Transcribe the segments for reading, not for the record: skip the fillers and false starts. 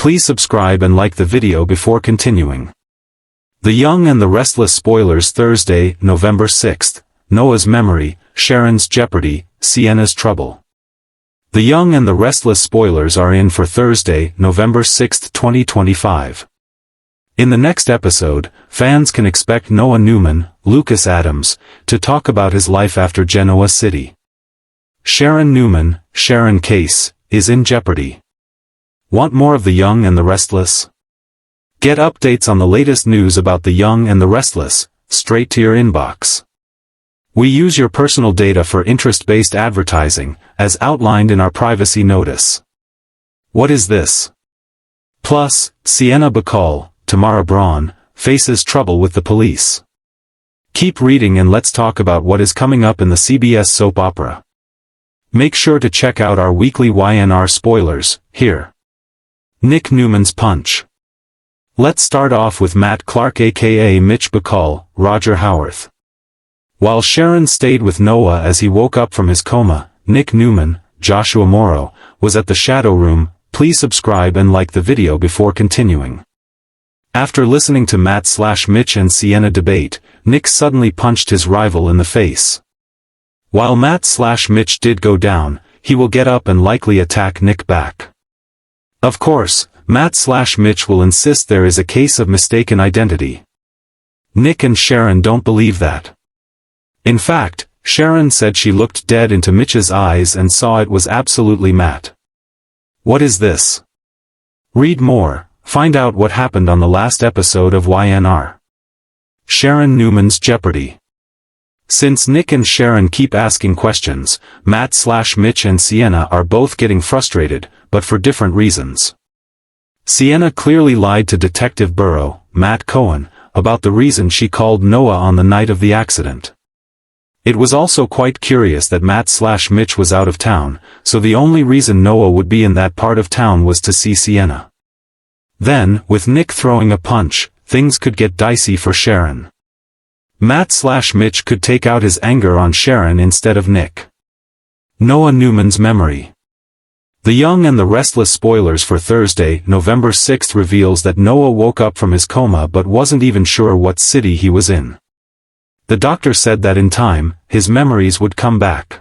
Please subscribe and like the video before continuing. The Young and the Restless spoilers. Thursday, November 6th, Noah's memory, Sharon's jeopardy, Sienna's trouble. The Young and the Restless spoilers are in for Thursday, November 6th, 2025. In the next episode, fans can expect Noah Newman, Lucas Adams, to talk about his life after Genoa City. Sharon Newman, Sharon Case, is in jeopardy. Want more of The Young and the Restless? Get updates on the latest news about The Young and the Restless, straight to your inbox. We use your personal data for interest-based advertising, as outlined in our privacy notice. What is this? Plus, Sienna Bacall, Tamara Braun, faces trouble with the police. Keep reading and let's talk about what is coming up in the CBS soap opera. Make sure to check out our weekly Y&R spoilers, here. Nick Newman's punch. Let's start off with Matt Clark aka Mitch Bacall, Roger Howarth. While Sharon stayed with Noah as he woke up from his coma, Nick Newman, Joshua Morrow, was at the shadow room. Please subscribe and like the video before continuing. After listening to Matt/Mitch and Sienna debate, Nick suddenly punched his rival in the face. While Matt/Mitch did go down, he will get up and likely attack Nick back. Of course, Matt/Mitch will insist there is a case of mistaken identity. Nick and Sharon don't believe that. In fact, Sharon said she looked dead into Mitch's eyes and saw it was absolutely Matt. What is this? Read more, find out what happened on the last episode of Y&R. Sharon Newman's jeopardy. Since Nick and Sharon keep asking questions, Matt/Mitch and Sienna are both getting frustrated, but for different reasons. Sienna clearly lied to Detective Burrow, Matt Cohen, about the reason she called Noah on the night of the accident. It was also quite curious that Matt/Mitch was out of town, so the only reason Noah would be in that part of town was to see Sienna. Then, with Nick throwing a punch, things could get dicey for Sharon. Matt/Mitch could take out his anger on Sharon instead of Nick. Noah Newman's memory. The Young and the Restless spoilers for Thursday, November 6th reveals that Noah woke up from his coma but wasn't even sure what city he was in. The doctor said that in time, his memories would come back.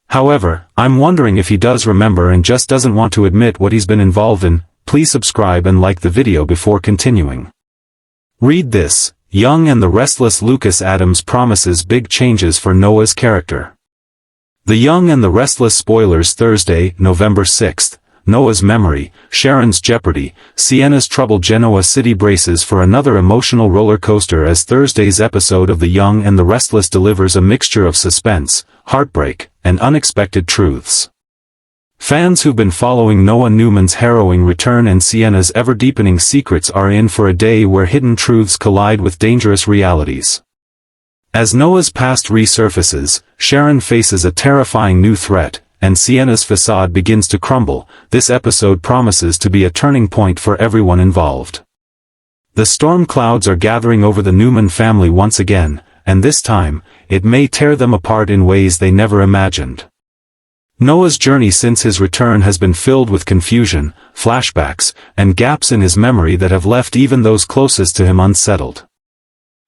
However, I'm wondering if he does remember and just doesn't want to admit what he's been involved in. Please subscribe and like the video before continuing. Read this, Young and the Restless. Lucas Adams promises big changes for Noah's character. The Young and the Restless spoilers. Thursday, November 6th, Noah's memory, Sharon's jeopardy, Sienna's trouble. Genoa City braces for another emotional roller coaster as Thursday's episode of The Young and the Restless delivers a mixture of suspense, heartbreak, and unexpected truths. Fans who've been following Noah Newman's harrowing return and Sienna's ever-deepening secrets are in for a day where hidden truths collide with dangerous realities. As Noah's past resurfaces, Sharon faces a terrifying new threat, and Sienna's facade begins to crumble. This episode promises to be a turning point for everyone involved. The storm clouds are gathering over the Newman family once again, and this time, it may tear them apart in ways they never imagined. Noah's journey since his return has been filled with confusion, flashbacks, and gaps in his memory that have left even those closest to him unsettled.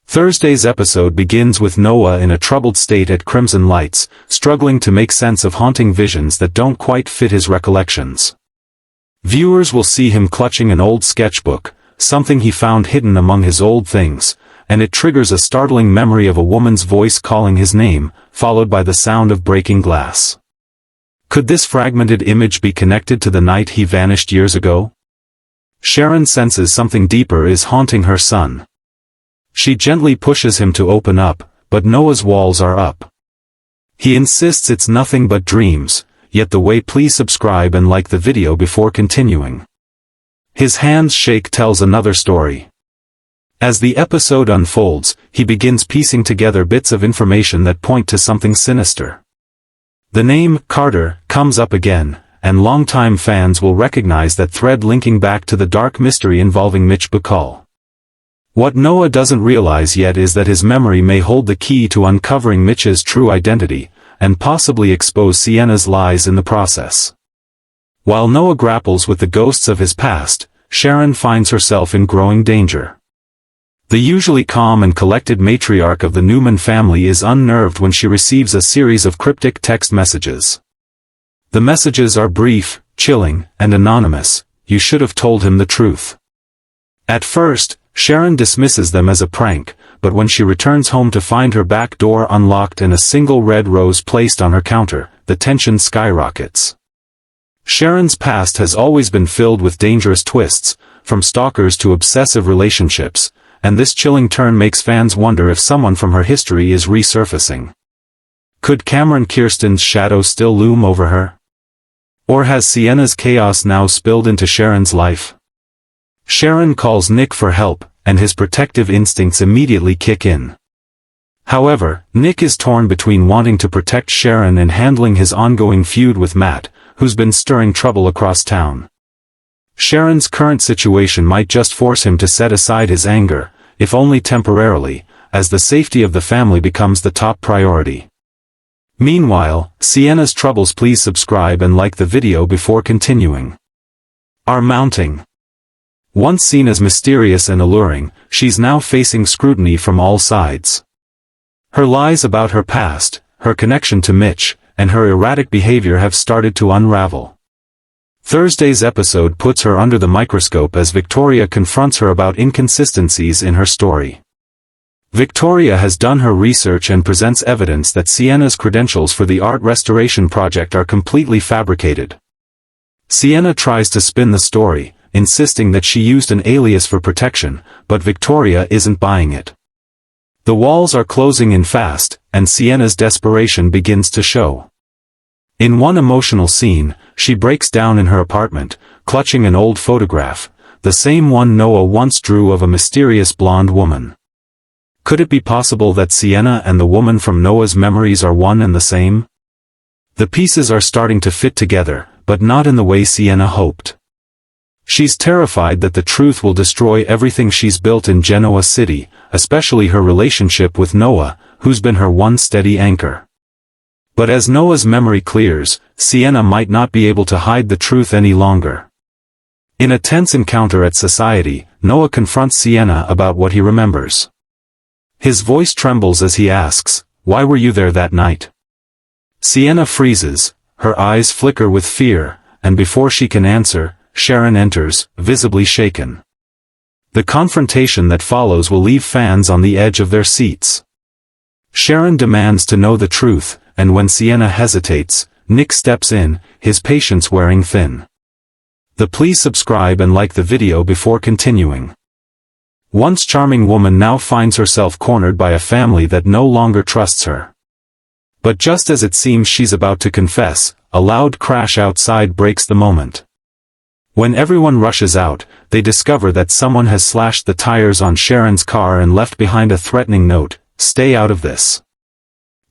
Thursday's episode begins with Noah in a troubled state at Crimson Lights, struggling to make sense of haunting visions that don't quite fit his recollections. Viewers will see him clutching an old sketchbook, something he found hidden among his old things, and it triggers a startling memory of a woman's voice calling his name, followed by the sound of breaking glass. Could this fragmented image be connected to the night he vanished years ago? Sharon senses something deeper is haunting her son. She gently pushes him to open up, but Noah's walls are up. He insists it's nothing but dreams, yet the way. Please subscribe and like the video before continuing. His hands shake tells another story. As the episode unfolds, he begins piecing together bits of information that point to something sinister. The name, Carter, comes up again, and longtime fans will recognize that thread linking back to the dark mystery involving Mitch Bacall. What Noah doesn't realize yet is that his memory may hold the key to uncovering Mitch's true identity, and possibly expose Sienna's lies in the process. While Noah grapples with the ghosts of his past, Sharon finds herself in growing danger. The usually calm and collected matriarch of the Newman family is unnerved when she receives a series of cryptic text messages. The messages are brief, chilling, and anonymous. "You should have told him the truth." At first, Sharon dismisses them as a prank, but when she returns home to find her back door unlocked and a single red rose placed on her counter, the tension skyrockets. Sharon's past has always been filled with dangerous twists, from stalkers to obsessive relationships, and this chilling turn makes fans wonder if someone from her history is resurfacing. Could Cameron Kirsten's shadow still loom over her? Or has Sienna's chaos now spilled into Sharon's life? Sharon calls Nick for help, and his protective instincts immediately kick in. However, Nick is torn between wanting to protect Sharon and handling his ongoing feud with Matt, who's been stirring trouble across town. Sharon's current situation might just force him to set aside his anger, if only temporarily, as the safety of the family becomes the top priority. Meanwhile, Sienna's troubles. Please subscribe and like the video before continuing. Are mounting. Once seen as mysterious and alluring, she's now facing scrutiny from all sides. Her lies about her past, her connection to Mitch, and her erratic behavior have started to unravel. Thursday's episode puts her under the microscope as Victoria confronts her about inconsistencies in her story. Victoria has done her research and presents evidence that Sienna's credentials for the art restoration project are completely fabricated. Sienna tries to spin the story, insisting that she used an alias for protection, but Victoria isn't buying it. The walls are closing in fast, and Sienna's desperation begins to show. In one emotional scene, she breaks down in her apartment, clutching an old photograph, the same one Noah once drew of a mysterious blonde woman. Could it be possible that Sienna and the woman from Noah's memories are one and the same? The pieces are starting to fit together, but not in the way Sienna hoped. She's terrified that the truth will destroy everything she's built in Genoa City, especially her relationship with Noah, who's been her one steady anchor. But as Noah's memory clears, Sienna might not be able to hide the truth any longer. In a tense encounter at Society, Noah confronts Sienna about what he remembers. His voice trembles as he asks, "Why were you there that night?" Sienna freezes, her eyes flicker with fear, and before she can answer, Sharon enters, visibly shaken. The confrontation that follows will leave fans on the edge of their seats. Sharon demands to know the truth, and when Sienna hesitates, Nick steps in, his patience wearing thin. Please subscribe and like the video before continuing. Once charming woman now finds herself cornered by a family that no longer trusts her. But just as it seems she's about to confess, a loud crash outside breaks the moment. When everyone rushes out, they discover that someone has slashed the tires on Sharon's car and left behind a threatening note, "Stay out of this."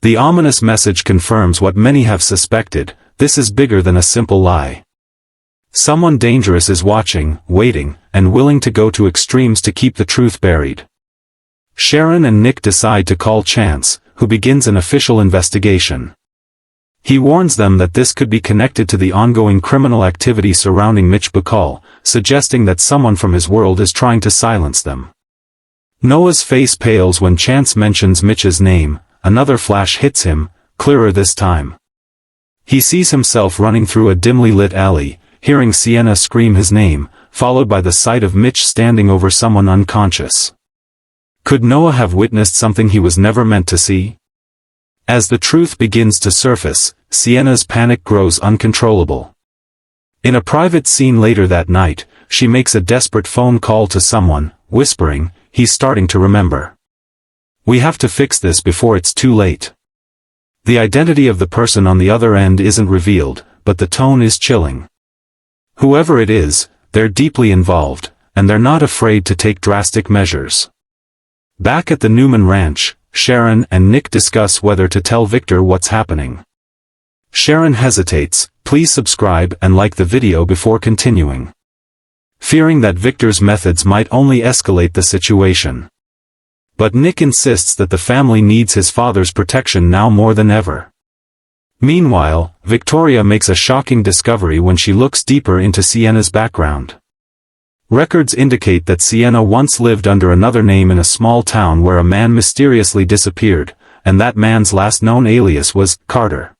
The ominous message confirms what many have suspected: this is bigger than a simple lie. Someone dangerous is watching, waiting, and willing to go to extremes to keep the truth buried. Sharon and Nick decide to call Chance, who begins an official investigation. He warns them that this could be connected to the ongoing criminal activity surrounding Mitch Bacall, suggesting that someone from his world is trying to silence them. Noah's face pales when Chance mentions Mitch's name. Another flash hits him, clearer this time. He sees himself running through a dimly lit alley, hearing Sienna scream his name, followed by the sight of Mitch standing over someone unconscious. Could Noah have witnessed something he was never meant to see? As the truth begins to surface, Sienna's panic grows uncontrollable. In a private scene later that night, she makes a desperate phone call to someone, whispering, "He's starting to remember. We have to fix this before it's too late." The identity of the person on the other end isn't revealed, but the tone is chilling. Whoever it is, they're deeply involved, and they're not afraid to take drastic measures. Back at the Newman Ranch, Sharon and Nick discuss whether to tell Victor what's happening. Sharon hesitates. Please subscribe and like the video before continuing. Fearing that Victor's methods might only escalate the situation. But Nick insists that the family needs his father's protection now more than ever. Meanwhile, Victoria makes a shocking discovery when she looks deeper into Sienna's background. Records indicate that Sienna once lived under another name in a small town where a man mysteriously disappeared, and that man's last known alias was Carter.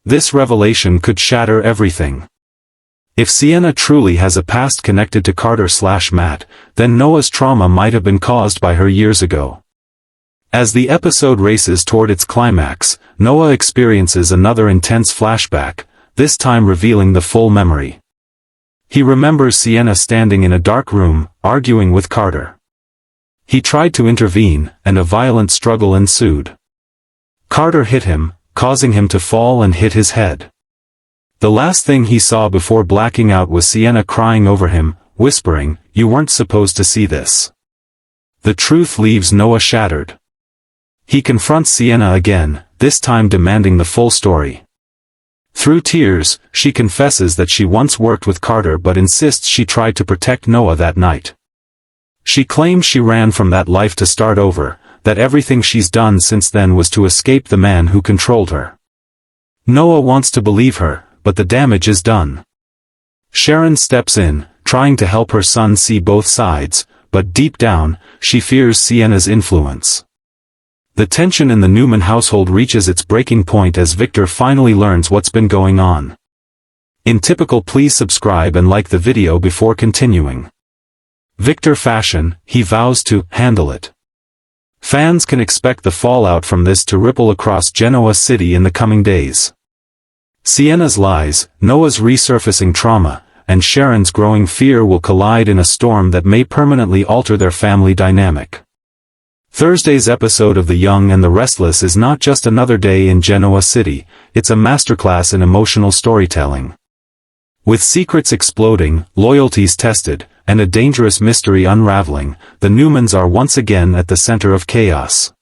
This revelation could shatter everything. If Sienna truly has a past connected to Carter/Matt, then Noah's trauma might have been caused by her years ago. As the episode races toward its climax, Noah experiences another intense flashback, this time revealing the full memory. He remembers Sienna standing in a dark room, arguing with Carter. He tried to intervene, and a violent struggle ensued. Carter hit him, causing him to fall and hit his head. The last thing he saw before blacking out was Sienna crying over him, whispering, "You weren't supposed to see this." The truth leaves Noah shattered. He confronts Sienna again, this time demanding the full story. Through tears, she confesses that she once worked with Carter but insists she tried to protect Noah that night. She claims she ran from that life to start over, that everything she's done since then was to escape the man who controlled her. Noah wants to believe her, but the damage is done. Sharon steps in, trying to help her son see both sides, but deep down, she fears Sienna's influence. The tension in the Newman household reaches its breaking point as Victor finally learns what's been going on. In typical please subscribe and like the video before continuing. Victor fashion, he vows to handle it. Fans can expect the fallout from this to ripple across Genoa City in the coming days. Sienna's lies, Noah's resurfacing trauma, and Sharon's growing fear will collide in a storm that may permanently alter their family dynamic. Thursday's episode of The Young and the Restless is not just another day in Genoa City, it's a masterclass in emotional storytelling. With secrets exploding, loyalties tested, and a dangerous mystery unraveling, the Newmans are once again at the center of chaos.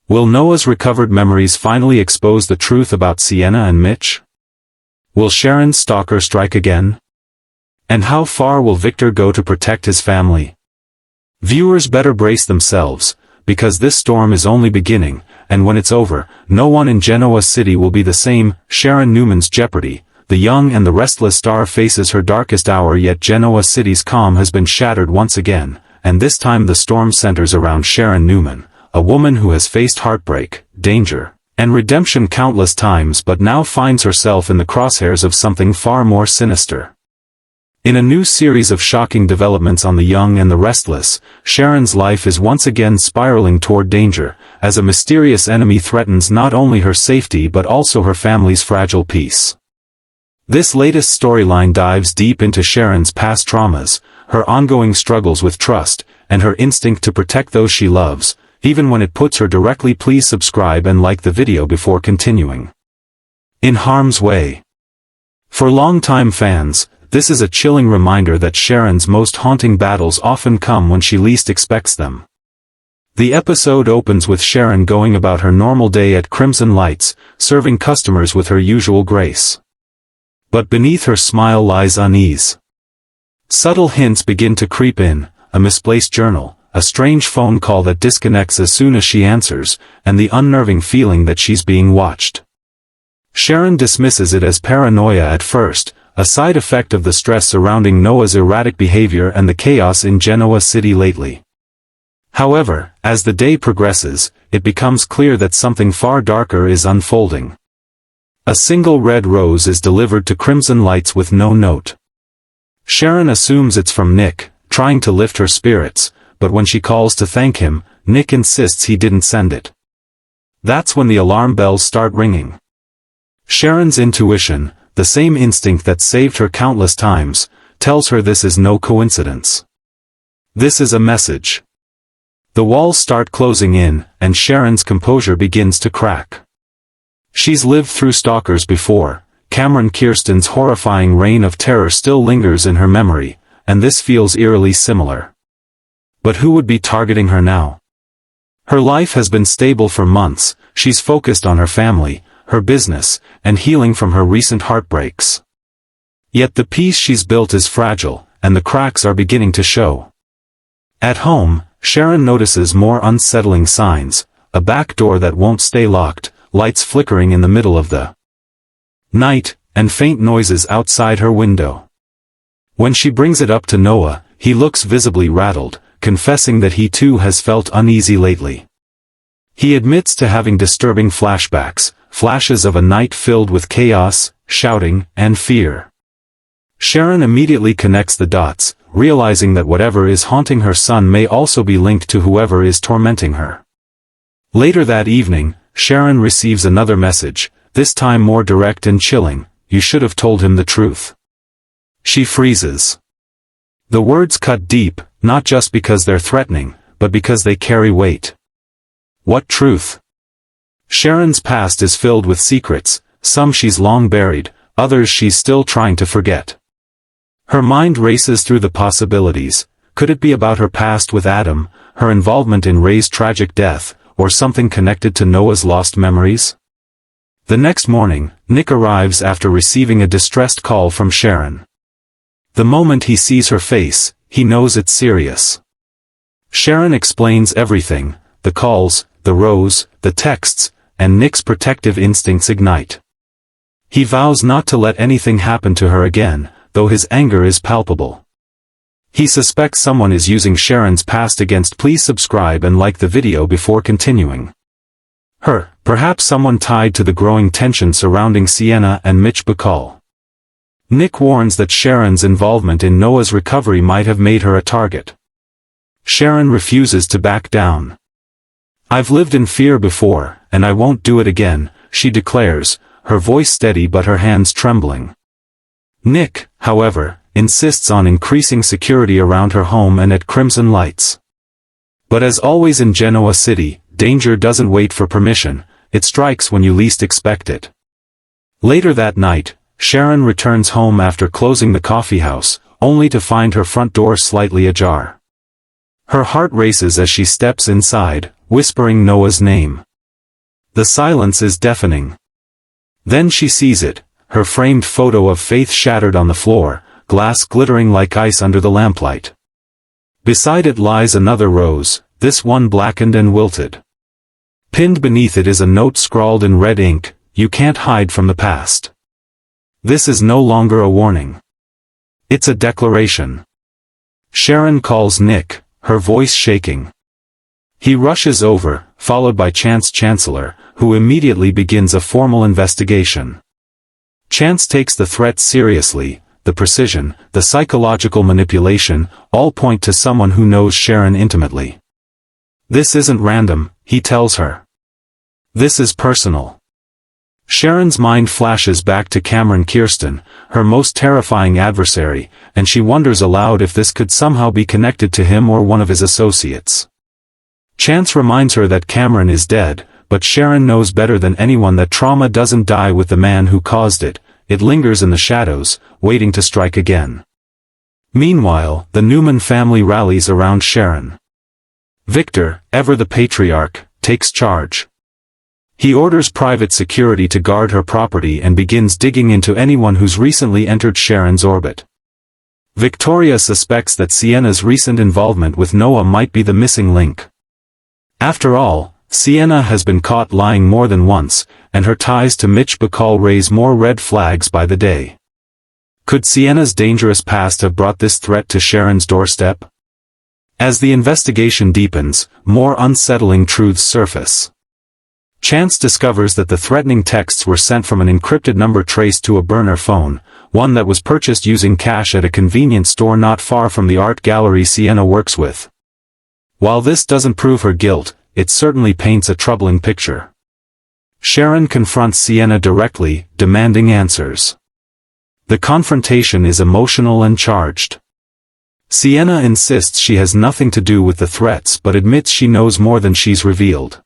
Will Noah's recovered memories finally expose the truth about Sienna and Mitch? Will Sharon's stalker strike again? And how far will Victor go to protect his family? Viewers better brace themselves, because this storm is only beginning, and when it's over, no one in Genoa City will be the same. Sharon Newman's jeopardy. The young and the restless star faces her darkest hour, yet Genoa City's calm has been shattered once again, and this time the storm centers around Sharon Newman, a woman who has faced heartbreak, danger, and redemption countless times but now finds herself in the crosshairs of something far more sinister. In a new series of shocking developments on The Young and the Restless, Sharon's life is once again spiraling toward danger, as a mysterious enemy threatens not only her safety but also her family's fragile peace. This latest storyline dives deep into Sharon's past traumas, her ongoing struggles with trust, and her instinct to protect those she loves, even when it puts her directly. Please subscribe and like the video before continuing. In Harm's Way. For longtime fans, this is a chilling reminder that Sharon's most haunting battles often come when she least expects them. The episode opens with Sharon going about her normal day at Crimson Lights, serving customers with her usual grace. But beneath her smile lies unease. Subtle hints begin to creep in, a misplaced journal, a strange phone call that disconnects as soon as she answers, and the unnerving feeling that she's being watched. Sharon dismisses it as paranoia at first, a side effect of the stress surrounding Noah's erratic behavior and the chaos in Genoa City lately. However, as the day progresses, it becomes clear that something far darker is unfolding. A single red rose is delivered to Crimson Lights with no note. Sharon assumes it's from Nick, trying to lift her spirits, but when she calls to thank him, Nick insists he didn't send it. That's when the alarm bells start ringing. Sharon's intuition, the same instinct that saved her countless times, tells her this is no coincidence. This is a message. The walls start closing in, and Sharon's composure begins to crack. She's lived through stalkers before. Cameron Kirsten's horrifying reign of terror still lingers in her memory, and this feels eerily similar. But who would be targeting her now? Her life has been stable for months, she's focused on her family, her business, and healing from her recent heartbreaks. Yet the peace she's built is fragile, and the cracks are beginning to show. At home, Sharon notices more unsettling signs, a back door that won't stay locked, lights flickering in the middle of the night, and faint noises outside her window. When she brings it up to Noah, he looks visibly rattled, confessing that he too has felt uneasy lately. He admits to having disturbing flashbacks, flashes of a night filled with chaos, shouting, and fear. Sharon immediately connects the dots, realizing that whatever is haunting her son may also be linked to whoever is tormenting her. Later that evening, Sharon receives another message, this time more direct and chilling: "You should have told him the truth." She freezes. The words cut deep, not just because they're threatening, but because they carry weight. What truth? Sharon's past is filled with secrets, some she's long buried, others she's still trying to forget. Her mind races through the possibilities. Could it be about her past with Adam, her involvement in Ray's tragic death, or something connected to Noah's lost memories? The next morning, Nick arrives after receiving a distressed call from Sharon. The moment he sees her face, he knows it's serious. Sharon explains everything: the calls, the rose, the texts, and Nick's protective instincts ignite. He vows not to let anything happen to her again, though his anger is palpable. He suspects someone is using Sharon's past against. Please subscribe and like the video before continuing. Perhaps someone tied to the growing tension surrounding Sienna and Mitch Bacall. Nick warns that Sharon's involvement in Noah's recovery might have made her a target. Sharon refuses to back down. "I've lived in fear before, and I won't do it again," she declares, her voice steady but her hands trembling. Nick, however, insists on increasing security around her home and at Crimson Lights. But as always in Genoa City, danger doesn't wait for permission, it strikes when you least expect it. Later that night, Sharon returns home after closing the coffeehouse, only to find her front door slightly ajar. Her heart races as she steps inside, whispering Noah's name. The silence is deafening. Then she sees it, her framed photo of Faith shattered on the floor, glass glittering like ice under the lamplight. Beside it lies another rose, this one blackened and wilted. Pinned beneath it is a note scrawled in red ink: "You can't hide from the past." This is no longer a warning. It's a declaration. Sharon calls Nick, her voice shaking. He rushes over, followed by Chance Chancellor, who immediately begins a formal investigation. Chance takes the threat seriously. The precision, the psychological manipulation, all point to someone who knows Sharon intimately. "This isn't random," he tells her. "This is personal." Sharon's mind flashes back to Cameron Kirsten, her most terrifying adversary, and she wonders aloud if this could somehow be connected to him or one of his associates. Chance reminds her that Cameron is dead, but Sharon knows better than anyone that trauma doesn't die with the man who caused it. It lingers in the shadows, waiting to strike again. Meanwhile, the Newman family rallies around Sharon. Victor, ever the patriarch, takes charge. He orders private security to guard her property and begins digging into anyone who's recently entered Sharon's orbit. Victoria suspects that Sienna's recent involvement with Noah might be the missing link. After all, Sienna has been caught lying more than once, and her ties to Mitch Bacall raise more red flags by the day. Could Sienna's dangerous past have brought this threat to Sharon's doorstep? As the investigation deepens, more unsettling truths surface. Chance discovers that the threatening texts were sent from an encrypted number traced to a burner phone, one that was purchased using cash at a convenience store not far from the art gallery Sienna works with. While this doesn't prove her guilt, it certainly paints a troubling picture. Sharon confronts Sienna directly, demanding answers. The confrontation is emotional and charged. Sienna insists she has nothing to do with the threats but admits she knows more than she's revealed.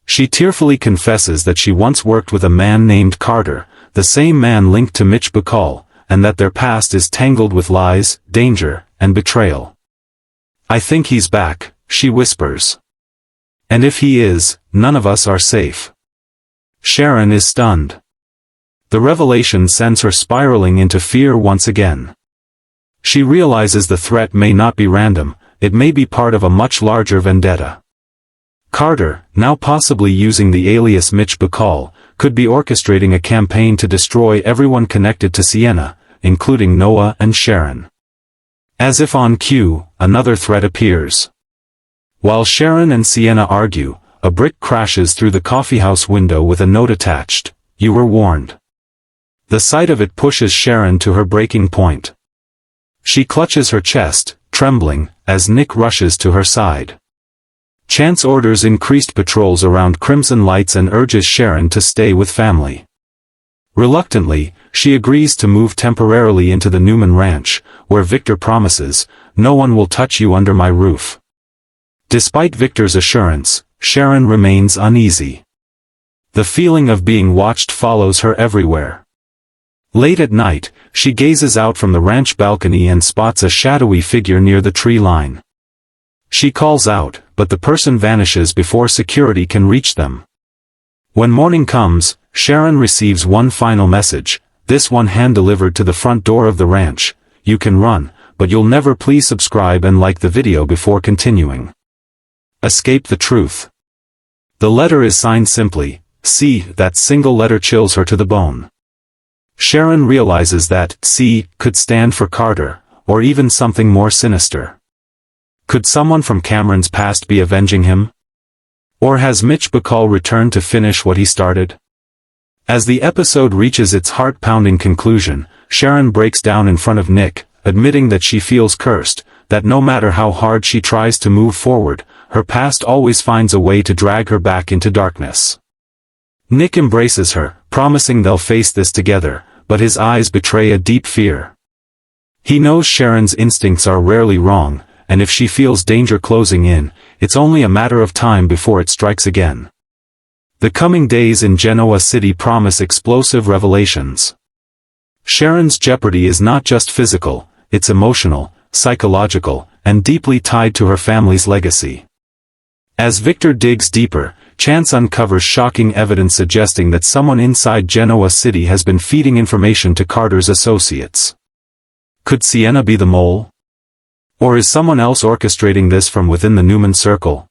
She tearfully confesses that she once worked with a man named Carter, the same man linked to Mitch Bacall, and that their past is tangled with lies, danger, and betrayal. "I think he's back," she whispers. "And if he is, none of us are safe." Sharon is stunned. The revelation sends her spiraling into fear once again. She realizes the threat may not be random, it may be part of a much larger vendetta. Carter, now possibly using the alias Mitch Bacall, could be orchestrating a campaign to destroy everyone connected to Sienna, including Noah and Sharon. As if on cue, another threat appears. While Sharon and Sienna argue, a brick crashes through the coffeehouse window with a note attached, "You were warned." The sight of it pushes Sharon to her breaking point. She clutches her chest, trembling, as Nick rushes to her side. Chance orders increased patrols around Crimson Lights and urges Sharon to stay with family. Reluctantly, she agrees to move temporarily into the Newman Ranch, where Victor promises, "No one will touch you under my roof." Despite Victor's assurance, Sharon remains uneasy. The feeling of being watched follows her everywhere. Late at night, she gazes out from the ranch balcony and spots a shadowy figure near the tree line. She calls out, but the person vanishes before security can reach them. When morning comes, Sharon receives one final message, this one hand-delivered to the front door of the ranch: "You can run, but you'll never. Please subscribe and like the video before continuing." Escape the truth. The letter is signed simply, C. That single letter chills her to the bone. Sharon realizes that C could stand for Carter, or even something more sinister. Could someone from Cameron's past be avenging him? Or has Mitch Bacall returned to finish what he started? As the episode reaches its heart-pounding conclusion, Sharon breaks down in front of Nick, admitting that she feels cursed, that no matter how hard she tries to move forward, her past always finds a way to drag her back into darkness. Nick embraces her, promising they'll face this together, but his eyes betray a deep fear. He knows Sharon's instincts are rarely wrong, and if she feels danger closing in, it's only a matter of time before it strikes again. The coming days in Genoa City promise explosive revelations. Sharon's jeopardy is not just physical, it's emotional, psychological, and deeply tied to her family's legacy. As Victor digs deeper, Chance uncovers shocking evidence suggesting that someone inside Genoa City has been feeding information to Carter's associates. Could Sienna be the mole? Or is someone else orchestrating this from within the Newman circle?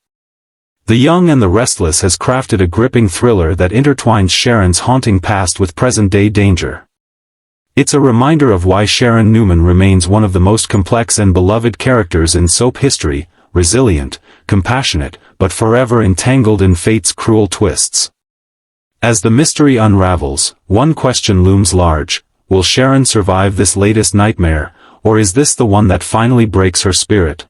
The Young and the Restless has crafted a gripping thriller that intertwines Sharon's haunting past with present-day danger. It's a reminder of why Sharon Newman remains one of the most complex and beloved characters in soap history, resilient, compassionate, but forever entangled in fate's cruel twists. As the mystery unravels, one question looms large: will Sharon survive this latest nightmare, or is this the one that finally breaks her spirit?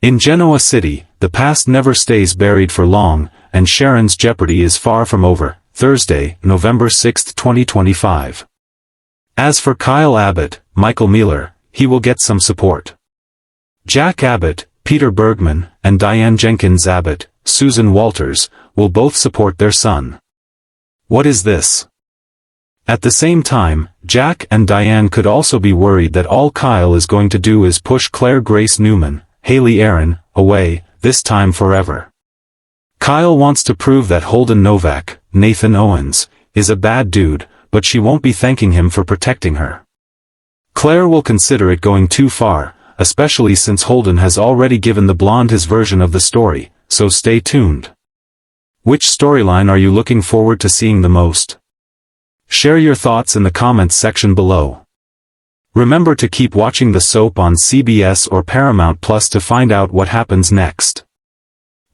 In Genoa City, the past never stays buried for long, and Sharon's jeopardy is far from over. Thursday, November 6, 2025. As for Kyle Abbott, Michael Mealer, he will get some support. Jack Abbott, Peter Bergman, and Diane Jenkins Abbott, Susan Walters, will both support their son. What is this? At the same time, Jack and Diane could also be worried that all Kyle is going to do is push Claire Grace Newman, Haley Aaron, away, this time forever. Kyle wants to prove that Holden Novak, Nathan Owens, is a bad dude, but she won't be thanking him for protecting her. Claire will consider it going too far, especially since Holden has already given the blonde his version of the story, so stay tuned. Which storyline are you looking forward to seeing the most? Share your thoughts in the comments section below. Remember to keep watching the soap on CBS or Paramount Plus to find out what happens next.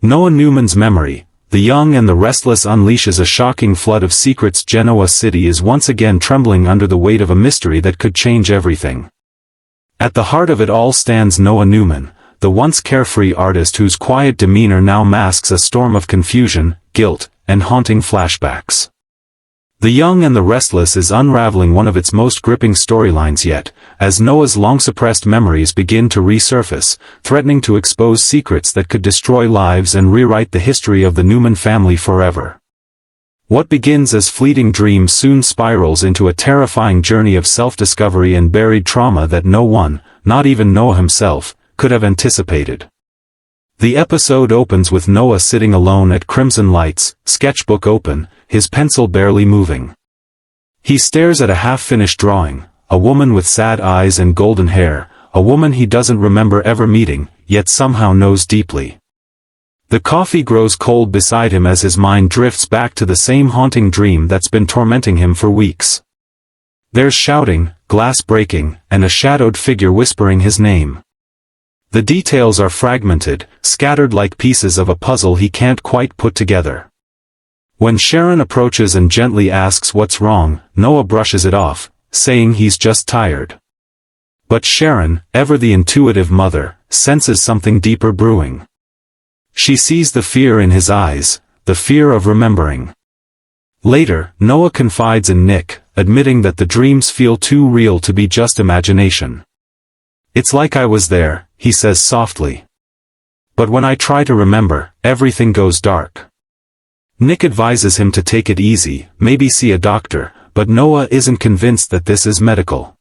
Noah Newman's memory, The Young and the Restless unleashes a shocking flood of secrets. Genoa City is once again trembling under the weight of a mystery that could change everything. At the heart of it all stands Noah Newman, the once carefree artist whose quiet demeanor now masks a storm of confusion, guilt, and haunting flashbacks. The Young and the Restless is unraveling one of its most gripping storylines yet, as Noah's long-suppressed memories begin to resurface, threatening to expose secrets that could destroy lives and rewrite the history of the Newman family forever. What begins as fleeting dreams soon spirals into a terrifying journey of self-discovery and buried trauma that no one, not even Noah himself, could have anticipated. The episode opens with Noah sitting alone at Crimson Lights, sketchbook open, his pencil barely moving. He stares at a half-finished drawing, a woman with sad eyes and golden hair, a woman he doesn't remember ever meeting, yet somehow knows deeply. The coffee grows cold beside him as his mind drifts back to the same haunting dream that's been tormenting him for weeks. There's shouting, glass breaking, and a shadowed figure whispering his name. The details are fragmented, scattered like pieces of a puzzle he can't quite put together. When Sharon approaches and gently asks what's wrong, Noah brushes it off, saying he's just tired. But Sharon, ever the intuitive mother, senses something deeper brewing. She sees the fear in his eyes, the fear of remembering. Later, Noah confides in Nick, admitting that the dreams feel too real to be just imagination. "It's like I was there," he says softly. "But when I try to remember, everything goes dark." Nick advises him to take it easy, maybe see a doctor, but Noah isn't convinced that this is medical.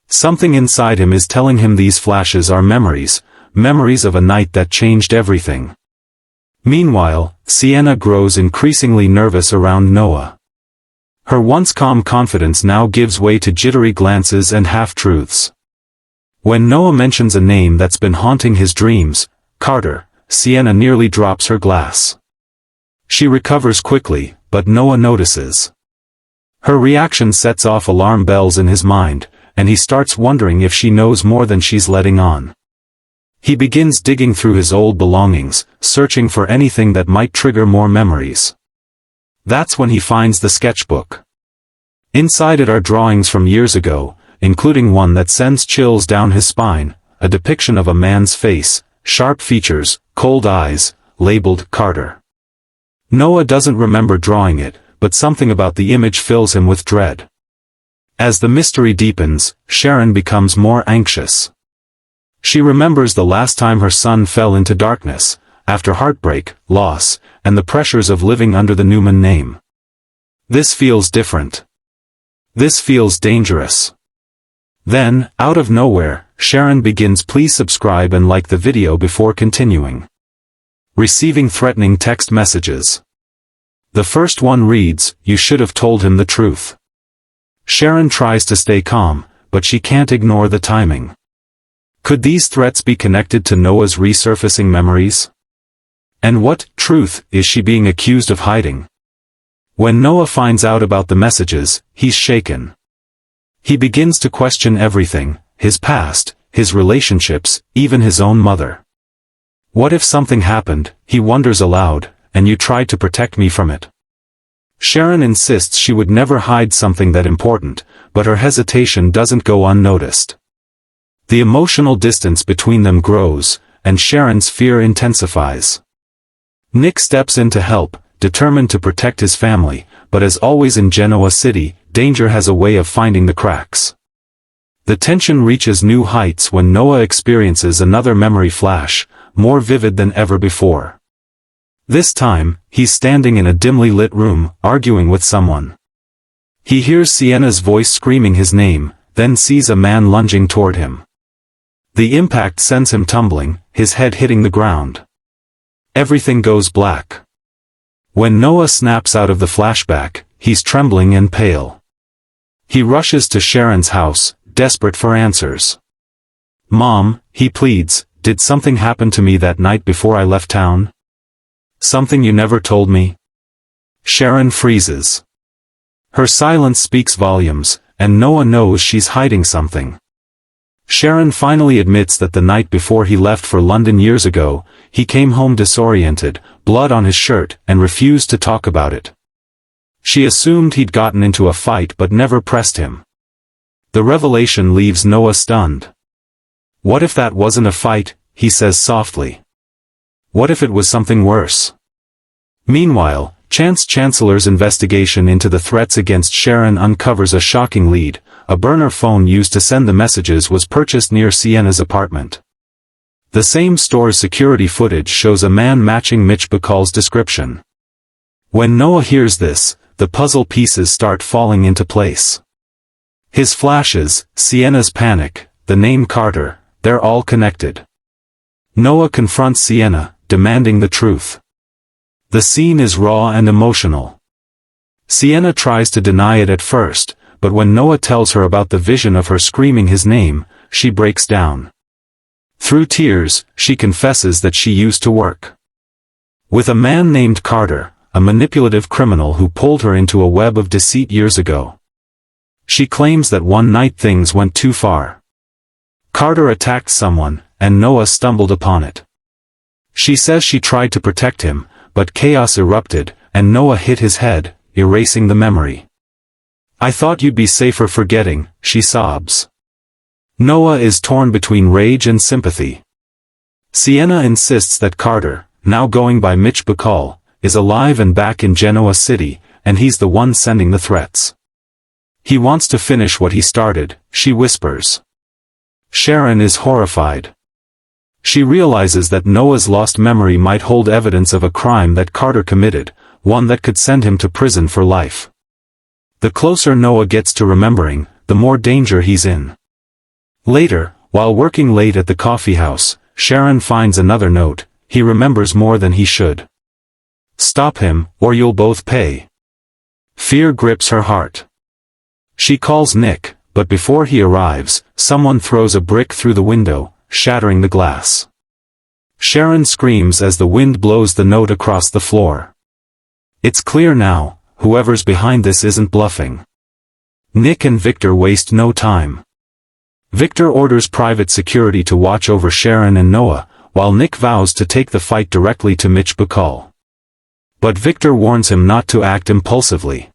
Something inside him is telling him these flashes are memories, memories of a night that changed everything. Meanwhile, Sienna grows increasingly nervous around Noah. Her once calm confidence now gives way to jittery glances and half-truths. When Noah mentions a name that's been haunting his dreams, Carter, Sienna nearly drops her glass. She recovers quickly, but Noah notices. Her reaction sets off alarm bells in his mind, and he starts wondering if she knows more than she's letting on. He begins digging through his old belongings, searching for anything that might trigger more memories. That's when he finds the sketchbook. Inside it are drawings from years ago, including one that sends chills down his spine, a depiction of a man's face, sharp features, cold eyes, labeled Carter. Noah doesn't remember drawing it, but something about the image fills him with dread. As the mystery deepens, Sharon becomes more anxious. She remembers the last time her son fell into darkness, after heartbreak, loss, and the pressures of living under the Newman name. This feels different. This feels dangerous. Then, out of nowhere, Sharon begins "Please subscribe and like the video before continuing." Receiving threatening text messages. The first one reads, "You should have told him the truth." Sharon tries to stay calm, but she can't ignore the timing. Could these threats be connected to Noah's resurfacing memories? And what truth is she being accused of hiding? When Noah finds out about the messages, he's shaken. He begins to question everything, his past, his relationships, even his own mother. "What if something happened," he wonders aloud, "and you tried to protect me from it?" Sharon insists she would never hide something that important, but her hesitation doesn't go unnoticed. The emotional distance between them grows, and Sharon's fear intensifies. Nick steps in to help, determined to protect his family, but as always in Genoa City, danger has a way of finding the cracks. The tension reaches new heights when Noah experiences another memory flash, more vivid than ever before. This time, he's standing in a dimly lit room, arguing with someone. He hears Sienna's voice screaming his name, then sees a man lunging toward him. The impact sends him tumbling, his head hitting the ground. Everything goes black. When Noah snaps out of the flashback, he's trembling and pale. He rushes to Sharon's house, desperate for answers. "Mom," he pleads, "did something happen to me that night before I left town? Something you never told me?" Sharon freezes. Her silence speaks volumes, and Noah knows she's hiding something. Sharon finally admits that the night before he left for London years ago, he came home disoriented, blood on his shirt, and refused to talk about it. She assumed he'd gotten into a fight but never pressed him. The revelation leaves Noah stunned. "What if that wasn't a fight?" he says softly. "What if it was something worse?" Meanwhile, Chancellor's investigation into the threats against Sharon uncovers a shocking lead. A burner phone used to send the messages was purchased near Sienna's apartment. The same store's security footage shows a man matching Mitch Bacall's description. When Noah hears this, the puzzle pieces start falling into place. His flashes, Sienna's panic, the name Carter, they're all connected. Noah confronts Sienna, demanding the truth. The scene is raw and emotional. Sienna tries to deny it at first, but when Noah tells her about the vision of her screaming his name, she breaks down. Through tears, she confesses that she used to work With a man named Carter, a manipulative criminal who pulled her into a web of deceit years ago. She claims that one night things went too far. Carter attacked someone, and Noah stumbled upon it. She says she tried to protect him, but chaos erupted, and Noah hit his head, erasing the memory. "I thought you'd be safer forgetting," she sobs. Noah is torn between rage and sympathy. Sienna insists that Carter, now going by Mitch Bacall, is alive and back in Genoa City, and he's the one sending the threats. "He wants to finish what he started," she whispers. Sharon is horrified. She realizes that Noah's lost memory might hold evidence of a crime that Carter committed, one that could send him to prison for life. The closer Noah gets to remembering, the more danger he's in. Later, while working late at the coffee house, Sharon finds another note. "He remembers more than he should. Stop him, or you'll both pay." Fear grips her heart. She calls Nick, but before he arrives, someone throws a brick through the window, shattering the glass. Sharon screams as the wind blows the note across the floor. It's clear now, whoever's behind this isn't bluffing. Nick and Victor waste no time. Victor orders private security to watch over Sharon and Noah, while Nick vows to take the fight directly to Mitch Bacall. But Victor warns him not to act impulsively.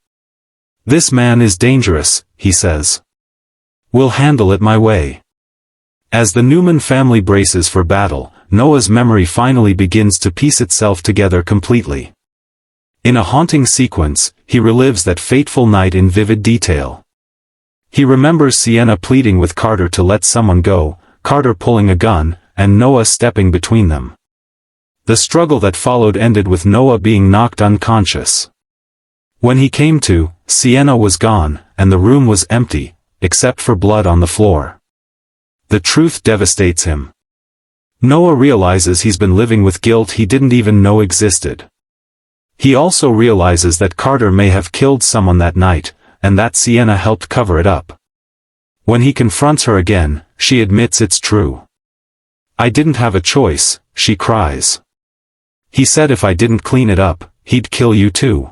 "This man is dangerous," he says. "We'll handle it my way." As the Newman family braces for battle, Noah's memory finally begins to piece itself together completely. In a haunting sequence, he relives that fateful night in vivid detail. He remembers Sienna pleading with Carter to let someone go, Carter pulling a gun, and Noah stepping between them. The struggle that followed ended with Noah being knocked unconscious. When he came to, Sienna was gone, and the room was empty, except for blood on the floor. The truth devastates him. Noah realizes he's been living with guilt he didn't even know existed. He also realizes that Carter may have killed someone that night, and that Sienna helped cover it up. When he confronts her again, she admits it's true. "I didn't have a choice," she cries. "He said if I didn't clean it up, he'd kill you too."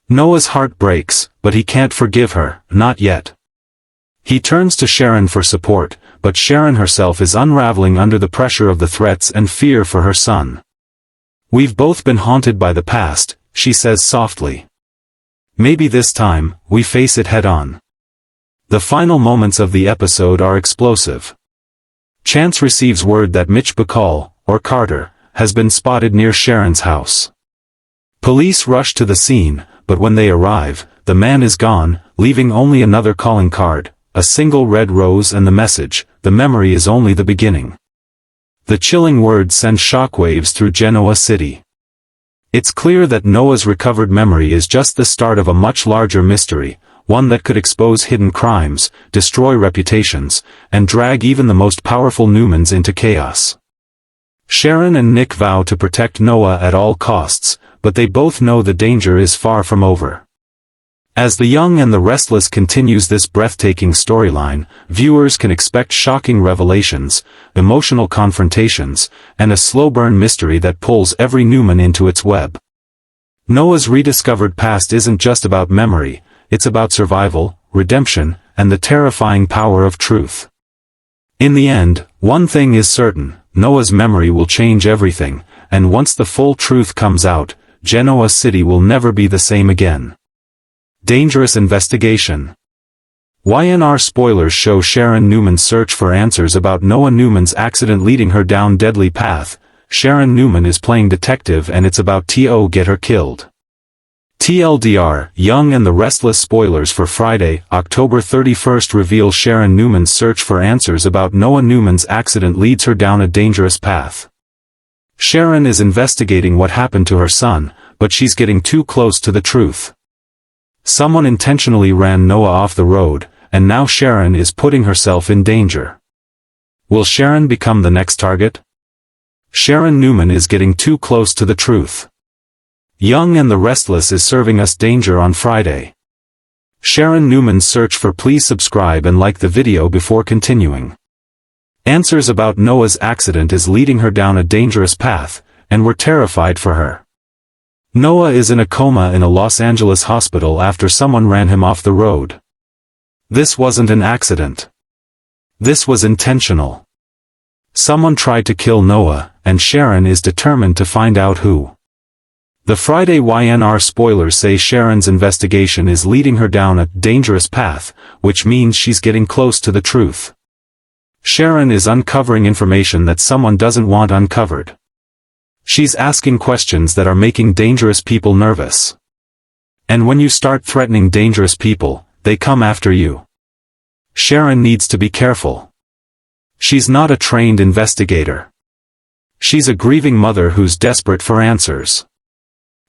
Noah's heart breaks, but he can't forgive her, not yet. He turns to Sharon for support, but Sharon herself is unraveling under the pressure of the threats and fear for her son. "We've both been haunted by the past," she says softly. "Maybe this time, we face it head-on." The final moments of the episode are explosive. Chance receives word that Mitch Bacall, or Carter, has been spotted near Sharon's house. Police rush to the scene, but when they arrive, the man is gone, leaving only another calling card, a single red rose and the message, "The memory is only the beginning." The chilling words send shockwaves through Genoa City. It's clear that Noah's recovered memory is just the start of a much larger mystery, one that could expose hidden crimes, destroy reputations, and drag even the most powerful Newmans into chaos. Sharon and Nick vow to protect Noah at all costs, but they both know the danger is far from over. As The Young and the Restless continues this breathtaking storyline, viewers can expect shocking revelations, emotional confrontations, and a slow-burn mystery that pulls every Newman into its web. Noah's rediscovered past isn't just about memory, it's about survival, redemption, and the terrifying power of truth. In the end, one thing is certain, Noah's memory will change everything, and once the full truth comes out, Genoa City will never be the same again. Dangerous investigation. Y&R spoilers show Sharon Newman's search for answers about Noah Newman's accident leading her down deadly path. Sharon Newman is playing detective and it's about to get her killed. TLDR, Young and the Restless spoilers for Friday, October 31st reveal Sharon Newman's search for answers about Noah Newman's accident leads her down a dangerous path. Sharon is investigating what happened to her son, but she's getting too close to the truth. Someone intentionally ran Noah off the road, and now Sharon is putting herself in danger. Will Sharon become the next target? Sharon Newman is getting too close to the truth. Young and the Restless is serving us danger on Friday. Sharon Newman's search for. Please subscribe and like the video before continuing. Answers about Noah's accident is leading her down a dangerous path, and were terrified for her. Noah is in a coma in a Los Angeles hospital after someone ran him off the road. This wasn't an accident. This was intentional. Someone tried to kill Noah, and Sharon is determined to find out who. The Friday Y&R spoilers say Sharon's investigation is leading her down a dangerous path, which means she's getting close to the truth. Sharon is uncovering information that someone doesn't want uncovered. She's asking questions that are making dangerous people nervous. And when you start threatening dangerous people, they come after you. Sharon needs to be careful. She's not a trained investigator. She's a grieving mother who's desperate for answers.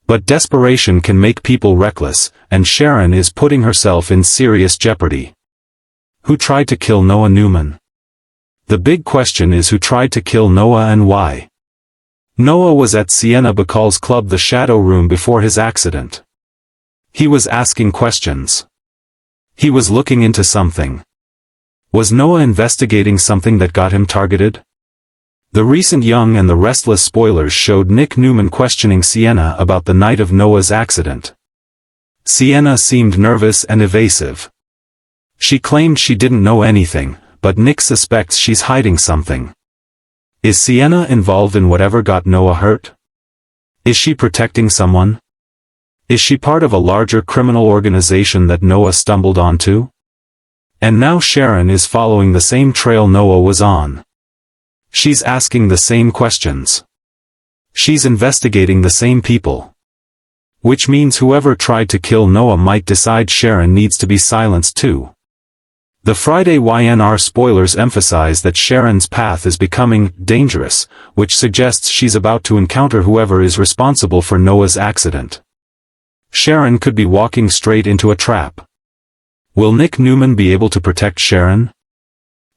But desperation can make people reckless, and Sharon is putting herself in serious jeopardy. Who tried to kill Noah Newman? The big question is who tried to kill Noah and why. Noah was at Sienna Bacall's club The Shadow Room before his accident. He was asking questions. He was looking into something. Was Noah investigating something that got him targeted? The recent Young and the Restless spoilers showed Nick Newman questioning Sienna about the night of Noah's accident. Sienna seemed nervous and evasive. She claimed she didn't know anything, but Nick suspects she's hiding something. Is Sienna involved in whatever got Noah hurt? Is she protecting someone? Is she part of a larger criminal organization that Noah stumbled onto? And now Sharon is following the same trail Noah was on. She's asking the same questions. She's investigating the same people. Which means whoever tried to kill Noah might decide Sharon needs to be silenced too. The Friday Y&R spoilers emphasize that Sharon's path is becoming dangerous, which suggests she's about to encounter whoever is responsible for Noah's accident. Sharon could be walking straight into a trap. Will Nick Newman be able to protect Sharon?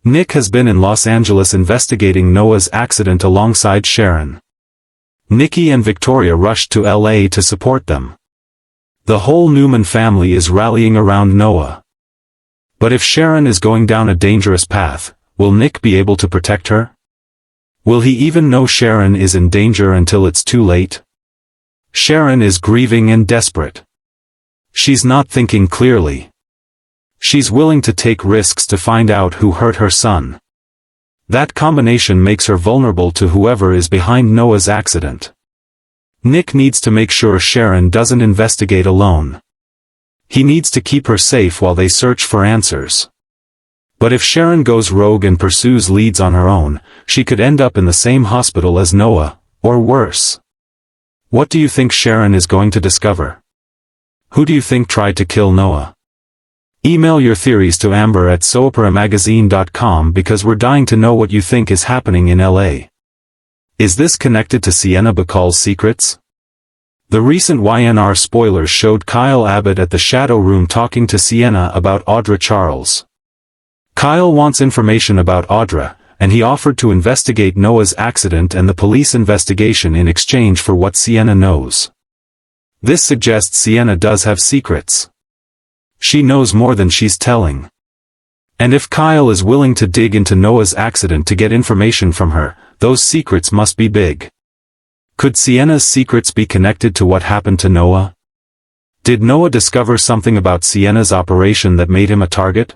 Nick has been in Los Angeles investigating Noah's accident alongside Sharon. Nikki and Victoria rushed to LA to support them. The whole Newman family is rallying around Noah. But if Sharon is going down a dangerous path, will Nick be able to protect her? Will he even know Sharon is in danger until it's too late? Sharon is grieving and desperate. She's not thinking clearly. She's willing to take risks to find out who hurt her son. That combination makes her vulnerable to whoever is behind Noah's accident. Nick needs to make sure Sharon doesn't investigate alone. He needs to keep her safe while they search for answers. But if Sharon goes rogue and pursues leads on her own, she could end up in the same hospital as Noah, or worse. What do you think Sharon is going to discover? Who do you think tried to kill Noah? Email your theories to amber@soaparamagazine.com because we're dying to know what you think is happening in LA. Is this connected to Sienna Bacall's secrets? The recent Y&R spoilers showed Kyle Abbott at the Shadow Room talking to Sienna about Audra Charles. Kyle wants information about Audra, and he offered to investigate Noah's accident and the police investigation in exchange for what Sienna knows. This suggests Sienna does have secrets. She knows more than she's telling. And if Kyle is willing to dig into Noah's accident to get information from her, those secrets must be big. Could Sienna's secrets be connected to what happened to Noah? Did Noah discover something about Sienna's operation that made him a target?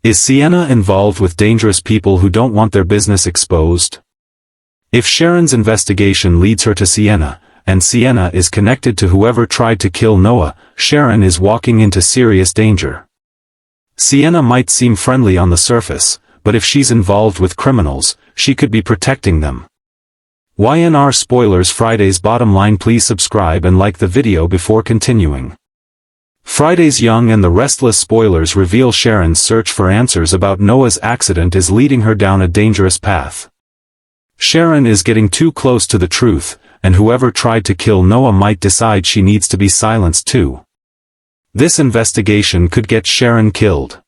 Is Sienna involved with dangerous people who don't want their business exposed? If Sharon's investigation leads her to Sienna, and Sienna is connected to whoever tried to kill Noah, Sharon is walking into serious danger. Sienna might seem friendly on the surface, but if she's involved with criminals, she could be protecting them. Y&R spoilers Friday's bottom line. Please subscribe and like the video before continuing. Friday's Young and the Restless spoilers reveal Sharon's search for answers about Noah's accident is leading her down a dangerous path. Sharon is getting too close to the truth, and whoever tried to kill Noah might decide she needs to be silenced too. This investigation could get Sharon killed.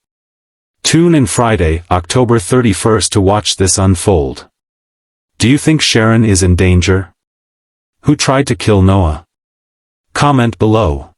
Tune in Friday, October 31st to watch this unfold. Do you think Sharon is in danger? Who tried to kill Noah? Comment below.